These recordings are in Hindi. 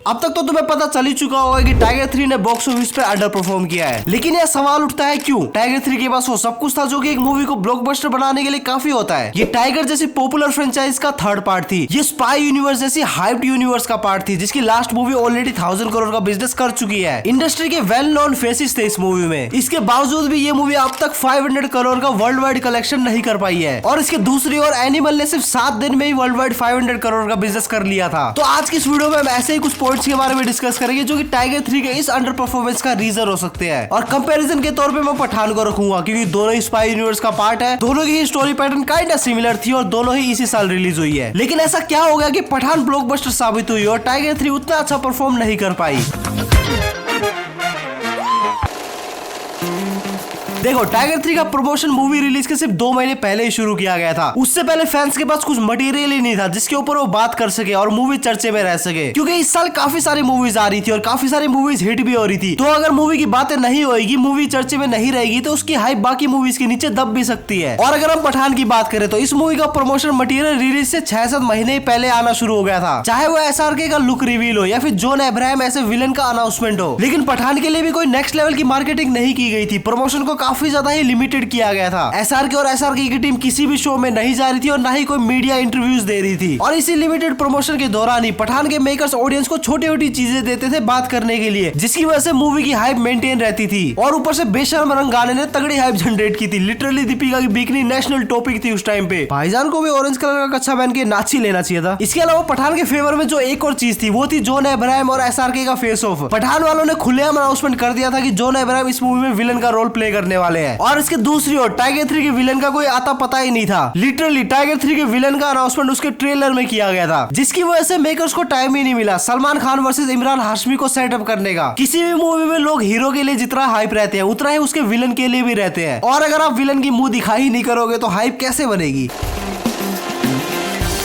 अब तक तो तुम्हें पता चल ही चुका होगा कि टाइगर 3 ने बॉक्स ऑफिस पे अंडर परफॉर्म किया है, लेकिन यह सवाल उठता है क्यों? टाइगर 3 के पास वो सब कुछ था जो कि एक मूवी को ब्लॉकबस्टर बनाने के लिए काफी होता है। ये टाइगर जैसी पॉपुलर फ्रेंचाइज का थर्ड पार्ट थी। ये स्पाई यूनिवर्स जैसी हाइप्ड यूनिवर्स का पार्ट थी, जिसकी लास्ट मूवी ऑलरेडी 1000 करोड़ का बिजनेस कर चुकी है। इंडस्ट्री के वेल नोन फेसेस थे इस मूवी में। इसके बावजूद भी ये मूवी अब तक 500 करोड़ का वर्ल्ड वाइड कलेक्शन नहीं कर पाई है, और इसके दूसरी ओर एनिमल ने सिर्फ 7 दिन में ही वर्ल्ड वाइड 500 करोड़ का बिजनेस कर लिया था। तो आज की इस वीडियो में हम ऐसे ही कुछ पॉइंट्स के बारे में डिस्कस करेंगे जो कि टाइगर 3 के इस अंडर परफॉर्मेंस का रीजन हो सकते हैं। और कंपैरिजन के तौर पे मैं पठान को रखूंगा, क्योंकि दोनों ही स्पाई यूनिवर्स का पार्ट है, दोनों की story pattern kind of similar थी और दोनों ही इसी साल रिलीज हुई है। लेकिन ऐसा क्या हो गया कि पठान ब्लॉकबस्टर साबित हुई और टाइगर 3 उतना अच्छा परफॉर्म नहीं कर पाई? देखो, टाइगर 3 का प्रमोशन मूवी रिलीज के सिर्फ 2 महीने पहले ही शुरू किया गया था। उससे पहले फैंस के पास कुछ मटेरियल ही नहीं था जिसके ऊपर वो बात कर सके और मूवी चर्चे में रह सके, क्योंकि इस साल काफी सारी मूवीज आ रही थी और काफी सारी मूवीज हिट भी हो रही थी। तो अगर मूवी की बातें नहीं होगी, मूवी चर्चे में नहीं रहेगी, तो उसकी हाइप बाकी मूवीज के नीचे दब भी सकती है। और अगर हम पठान की बात करें तो इस मूवी का प्रमोशन मटेरियल रिलीज से 6-7 महीने पहले आना शुरू हो गया था, चाहे वो SRK का लुक रिवील हो या फिर जॉन अब्राहम ऐसे विलन का अनाउंसमेंट हो। लेकिन पठान के लिए भी कोई नेक्स्ट लेवल की मार्केटिंग नहीं की गई थी। प्रमोशन को काफी ज्यादा ही लिमिटेड किया गया था। SRK और SRK की टीम किसी भी शो में नहीं जा रही थी और ना ही कोई मीडिया इंटरव्यूज दे रही थी। और इसी लिमिटेड प्रमोशन के दौरान ही पठान के मेकर्स ऑडियंस को छोटी छोटी चीजें देते थे बात करने के लिए, जिसकी वजह से मूवी की हाइप मेंटेन रहती थी। और ऊपर से बेशर्म रंग गाने ने तगड़ी हाइप जनरेट की थी। लिटरली दीपिका की बिकनी नेशनल टॉपिक थी उस टाइम पे। भाईजान को भी ऑरेंज कलर का कच्छा पहन के नाच ही लेना चाहिए था। इसके अलावा पठान के फेवर में जो एक और चीज थी वो थी जॉन अब्राहम और SRK का फेस ऑफ। पठान वालों ने खुलेआम अनाउंसमेंट कर दिया था कि जॉन अब्राहम इस मूवी में विलन का रोल प्ले करने वाले हैं। और इसके दूसरी ओर टाइगर 3 के विलन का कोई आता पता ही नहीं था। लिटरली टाइगर 3 के विलन का अनाउंसमेंट उसके ट्रेलर में किया गया था, जिसकी वजह से मेकर्स को टाइम ही नहीं मिला सलमान खान वर्सेस इमरान हाशमी को सेटअप करने का। किसी भी मूवी में लोग हीरो के लिए जितना हाइप रहते हैं उतना ही उसके विलन के लिए भी रहते हैं, और अगर आप विलन की मुंह दिखाई ही नहीं करोगे तो हाइप कैसे बनेगी?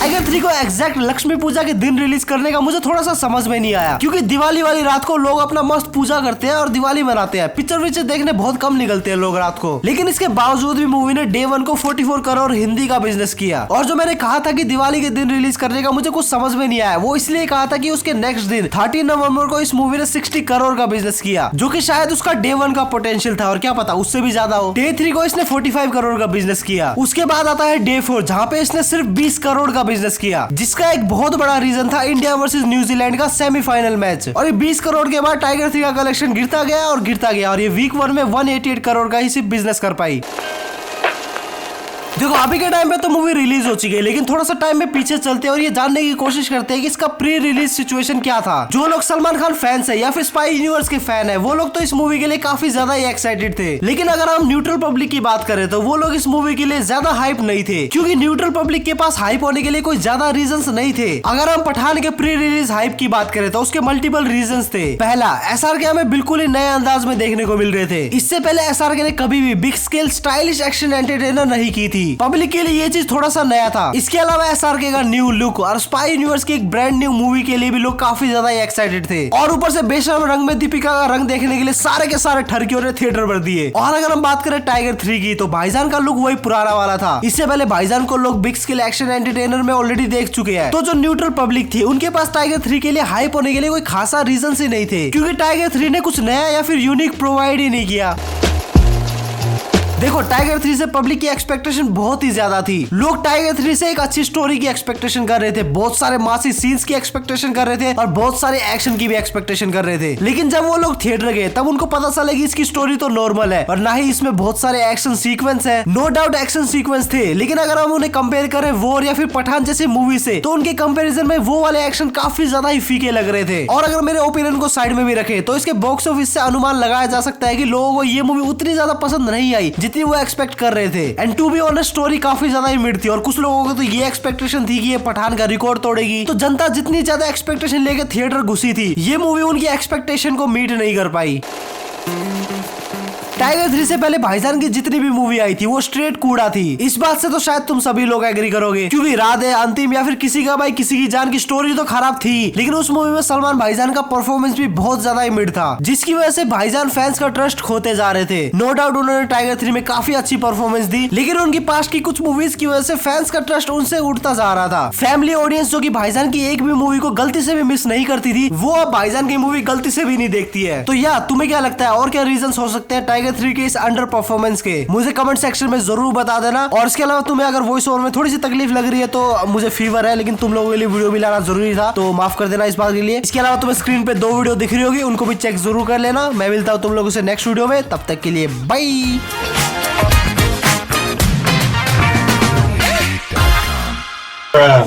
टाइगर 3 को एग्जैक्ट लक्ष्मी पूजा के दिन रिलीज करने का मुझे थोड़ा सा समझ में नहीं आया, क्योंकि दिवाली वाली रात को लोग अपना मस्त पूजा करते हैं और दिवाली मनाते हैं। पिक्चर विक्चर देखने बहुत कम निकलते हैं लोग रात को, लेकिन इसके बावजूद भी मूवी ने डे 1 को 44 करोड़ हिंदी का बिजनेस किया। और जो मैंने कहा था कि दिवाली के दिन रिलीज करने का मुझे कुछ समझ में नहीं आया, वो इसलिए कहा था कि उसके नेक्स्ट दिन 13 नवंबर को इस मूवी ने 60 करोड़ का बिजनेस किया, जो कि शायद उसका डे 1 का पोटेंशियल था और क्या पता उससे भी ज्यादा हो। डे 3 को इसने 45 करोड़ का बिजनेस किया। उसके बाद आता है डे 4, जहाँ पे इसने सिर्फ 20 करोड़ का बिजनेस किया, जिसका एक बहुत बड़ा रीजन था इंडिया वर्सेस न्यूजीलैंड का सेमीफाइनल मैच। और ये 20 करोड़ के बाद टाइगर 3 का कलेक्शन गिरता गया और गिरता गया, और ये वीक 1 में 188 करोड़ का ही सिर्फ बिजनेस कर पाई। देखो, अभी के टाइम पे तो मूवी रिलीज हो चुकी है, लेकिन थोड़ा सा टाइम में पीछे चलते हैं और ये जानने की कोशिश करते हैं कि इसका प्री रिलीज सिचुएशन क्या था। जो लोग सलमान खान फैंस है या फिर स्पाई यूनिवर्स के फैन है, वो लोग तो इस मूवी के लिए काफी ज्यादा ही एक्साइटेड थे। लेकिन अगर हम न्यूट्रल पब्लिक की बात करें तो वो लोग इस मूवी के लिए ज्यादा हाइप नहीं थे, क्योंकि न्यूट्रल पब्लिक के पास हाइप होने के लिए कोई ज्यादा रीजंस नहीं थे। अगर हम पठान के प्री रिलीज हाइप की बात करें तो उसके मल्टीपल रीजंस थे। पहला, SRK हमें बिल्कुल ही नए अंदाज में देखने को मिल रहे थे। इससे पहले SRK ने कभी भी big scale stylish action entertainer नहीं की थी। पब्लिक के लिए ये चीज थोड़ा सा नया था। इसके अलावा SRK का न्यू लुक और स्पाई यूनिवर्स की एक ब्रांड न्यू मूवी के लिए भी लोग काफी ज्यादा एक्साइटेड थे। और ऊपर से बेशर्म रंग में दीपिका का रंग देखने के लिए सारे के सारे ठरकियों ने थिएटर भर दिए। और अगर हम बात करें टाइगर 3 की, तो भाईजान का लुक वही पुराना वाला था। इससे पहले भाईजान को लोग बिग स्केल एक्शन एंटरटेनर में ऑलरेडी देख चुके हैं। तो जो न्यूट्रल पब्लिक थी उनके पास टाइगर 3 के लिए हाइप होने के लिए कोई खासा रीजन ही नहीं थे, क्योंकि टाइगर 3 ने कुछ नया या फिर यूनिक प्रोवाइड ही नहीं किया। देखो, टाइगर 3 से पब्लिक की एक्सपेक्टेशन बहुत ही ज्यादा थी। लोग टाइगर 3 से एक अच्छी स्टोरी की एक्सपेक्टेशन कर रहे थे, बहुत सारे मासी सीन्स की एक्सपेक्टेशन कर रहे थे और बहुत सारे एक्शन की भी एक्सपेक्टेशन कर रहे थे। लेकिन जब वो लोग थिएटर गए तब उनको पता चला कि इसकी स्टोरी तो नॉर्मल है और ना ही इसमें बहुत सारे एक्शन सीक्वेंस है। नो डाउट एक्शन सीक्वेंस थे, लेकिन अगर हम उन्हें कंपेयर करें वॉर या फिर पठान जैसी मूवी से, तो उनके कंपेरिजन में वो वाले एक्शन काफी ज्यादा ही फीके लग रहे थे। और अगर मेरे ओपिनियन को साइड में भी रखे तो इसके बॉक्स ऑफिस से अनुमान लगाया जा सकता है कि लोगों को ये मूवी उतनी ज्यादा पसंद नहीं आई जितनी वो एक्सपेक्ट कर रहे थे। And to be honest, story काफी ज्यादा ही मिड थी और कुछ लोगों को तो ये एक्सपेक्टेशन थी कि ये पठान का रिकॉर्ड तोड़ेगी। तो जनता जितनी ज्यादा एक्सपेक्टेशन लेके थिएटर घुसी थी, ये मूवी उनकी एक्सपेक्टेशन को मीट नहीं कर पाई। टाइगर 3 से पहले भाईजान की जितनी भी मूवी आई थी वो स्ट्रेट कूड़ा थी। इस बात से तो शायद तुम सभी लोग एग्री करोगे, क्योंकि राधे, अंतिम या फिर किसी का भाई किसी की जान की स्टोरी तो खराब थी, लेकिन उस मूवी में सलमान भाईजान का परफॉर्मेंस भी बहुत ज्यादा ही मिड था, जिसकी वजह से भाईजान फैंस का ट्रस्ट खोते जा रहे थे। नो डाउट उन्होंने टाइगर 3 में काफी अच्छी परफॉर्मेंस दी, लेकिन उनकी पास्ट की कुछ मूवीज की वजह से फैंस का ट्रस्ट उनसे उठता जा रहा था। फैमिली ऑडियंस जो कि भाईजान की एक भी मूवी को गलती से भी मिस नहीं करती थी, वो अब भाईजान की मूवी गलती से भी नहीं देखती है। तो या तुम्हें क्या लगता है और क्या रीजंस हो सकते हैं टाइगर 3 के इस अंडर परफॉर्मेंस के? मुझे कमेंट सेक्शन में जरूर बता देना। और इसके अलावा तुम्हें अगर वॉइस ओवर में थोड़ी सी तकलीफ लग रही है तो मुझे फीवर है, लेकिन तुम लोगों के लिए वीडियो भी लाना जरूरी था, तो माफ कर देना इस बात के लिए। इसके अलावा तुम्हें स्क्रीन पे 2 वीडियो दिख रही होगी, उनको भी चेक जरूर कर लेना। मैं मिलता हूँ तुम लोगों से नेक्स्ट वीडियो में, तब तक के लिए बाय।